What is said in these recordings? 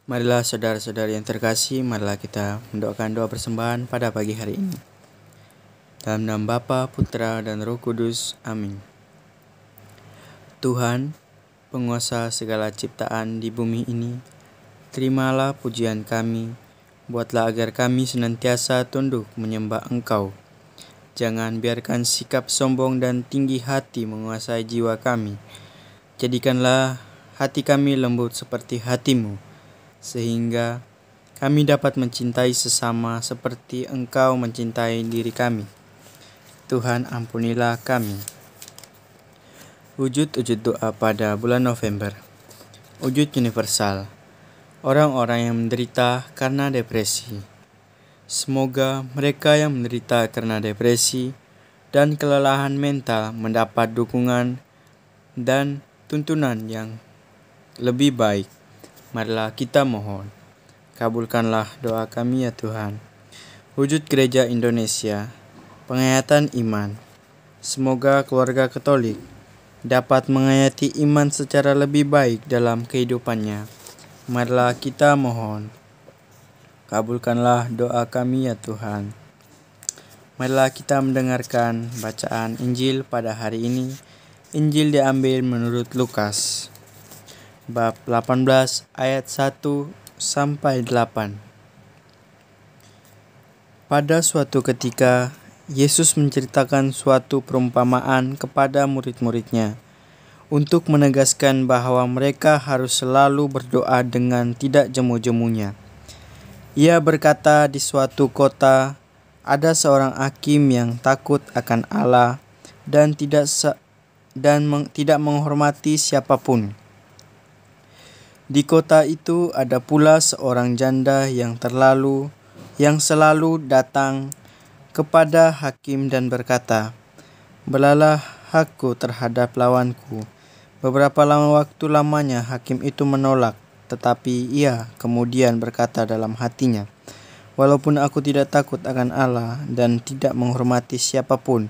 Marilah saudara-saudari yang terkasih, marilah kita mendoakan doa persembahan pada pagi hari ini. Dalam nama Bapa, Putra, dan Roh Kudus. Amin. Tuhan, penguasa segala ciptaan di bumi ini, terimalah pujian kami, buatlah agar kami senantiasa tunduk menyembah Engkau. Jangan biarkan sikap sombong dan tinggi hati menguasai jiwa kami. Jadikanlah hati kami lembut seperti hati-Mu, sehingga kami dapat mencintai sesama seperti Engkau mencintai diri kami. Tuhan, ampunilah kami. Wujud-wujud doa pada bulan November. Wujud universal. Orang-orang yang menderita karena depresi. Semoga mereka yang menderita karena depresi dan kelelahan mental mendapat dukungan dan tuntunan yang lebih baik. Marilah kita mohon. Kabulkanlah doa kami ya Tuhan. Wujud Gereja Indonesia. Penghayatan iman. Semoga keluarga Katolik dapat menghayati iman secara lebih baik dalam kehidupannya. Marilah kita mohon. Kabulkanlah doa kami ya Tuhan. Marilah kita mendengarkan bacaan Injil pada hari ini. Injil diambil menurut Lukas bab 18 ayat 1 sampai 8. Pada suatu ketika Yesus menceritakan suatu perumpamaan kepada murid-muridnya untuk menegaskan bahwa mereka harus selalu berdoa dengan tidak jemu-jemunya. Ia berkata, di suatu kota ada seorang hakim yang takut akan Allah dan tidak menghormati siapapun. Di kota itu ada pula seorang janda yang selalu datang kepada hakim dan berkata, "Belalah hakku terhadap lawanku." Beberapa waktu lamanya hakim itu menolak, tetapi ia kemudian berkata dalam hatinya, "Walaupun aku tidak takut akan Allah dan tidak menghormati siapapun,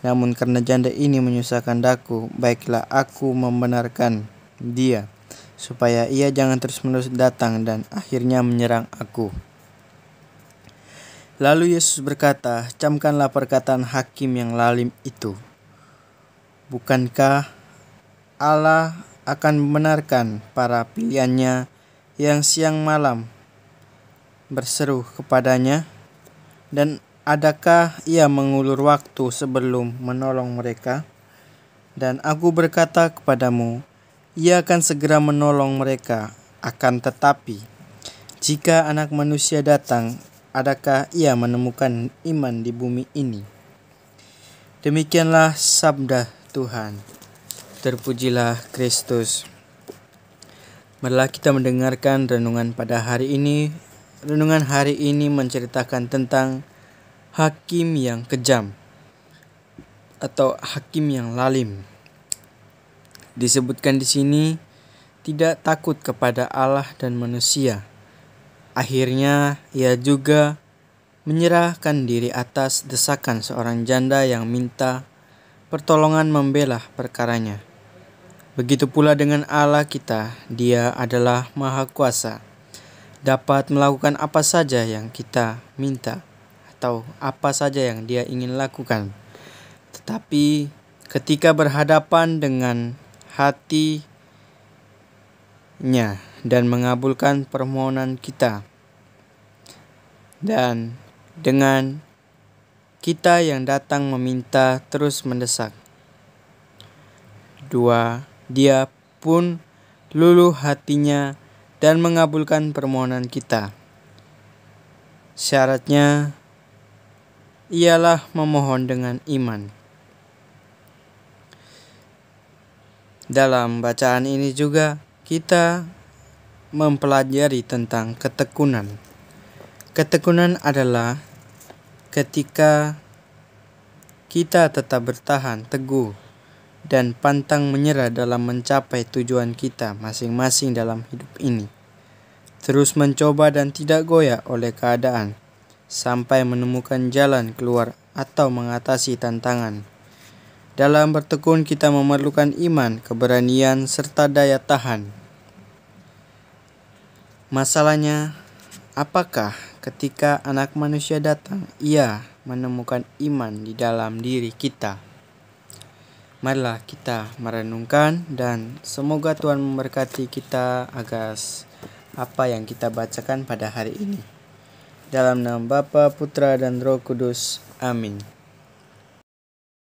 namun karena janda ini menyusahkan daku, baiklah aku membenarkan dia, supaya ia jangan terus-menerus datang dan akhirnya menyerang aku." Lalu Yesus berkata, "Camkanlah perkataan hakim yang lalim itu. Bukankah Allah akan membenarkan para pilihannya yang siang malam berseru kepadanya? Dan adakah ia mengulur waktu sebelum menolong mereka? Dan aku berkata kepadamu, ia akan segera menolong mereka. Akan tetapi, jika Anak Manusia datang, adakah ia menemukan iman di bumi ini?" Demikianlah sabda Tuhan. Terpujilah Kristus. Marilah kita mendengarkan renungan pada hari ini. Renungan hari ini menceritakan tentang hakim yang kejam atau hakim yang lalim. Disebutkan di sini tidak takut kepada Allah dan manusia. Akhirnya ia juga menyerahkan diri atas desakan seorang janda yang minta pertolongan membela perkaranya. Begitu pula dengan Allah kita, Dia adalah Maha Kuasa, dapat melakukan apa saja yang kita minta atau apa saja yang Dia ingin lakukan. Tetapi ketika berhadapan dengan hatinya dan mengabulkan permohonan kita, dan dengan kita yang datang meminta terus mendesak, Dia pun luluh hatinya dan mengabulkan permohonan kita. Syaratnya ialah memohon dengan iman. Dalam bacaan ini juga kita mempelajari tentang ketekunan. Ketekunan adalah ketika kita tetap bertahan teguh dan pantang menyerah dalam mencapai tujuan kita masing-masing dalam hidup ini. Terus mencoba dan tidak goyah oleh keadaan sampai menemukan jalan keluar atau mengatasi tantangan. Dalam bertekun kita memerlukan iman, keberanian, serta daya tahan. Masalahnya, apakah ketika Anak Manusia datang, Ia menemukan iman di dalam diri kita? Marilah kita merenungkan dan semoga Tuhan memberkati kita atas apa yang kita bacakan pada hari ini. Dalam nama Bapa, Putra, dan Roh Kudus. Amin.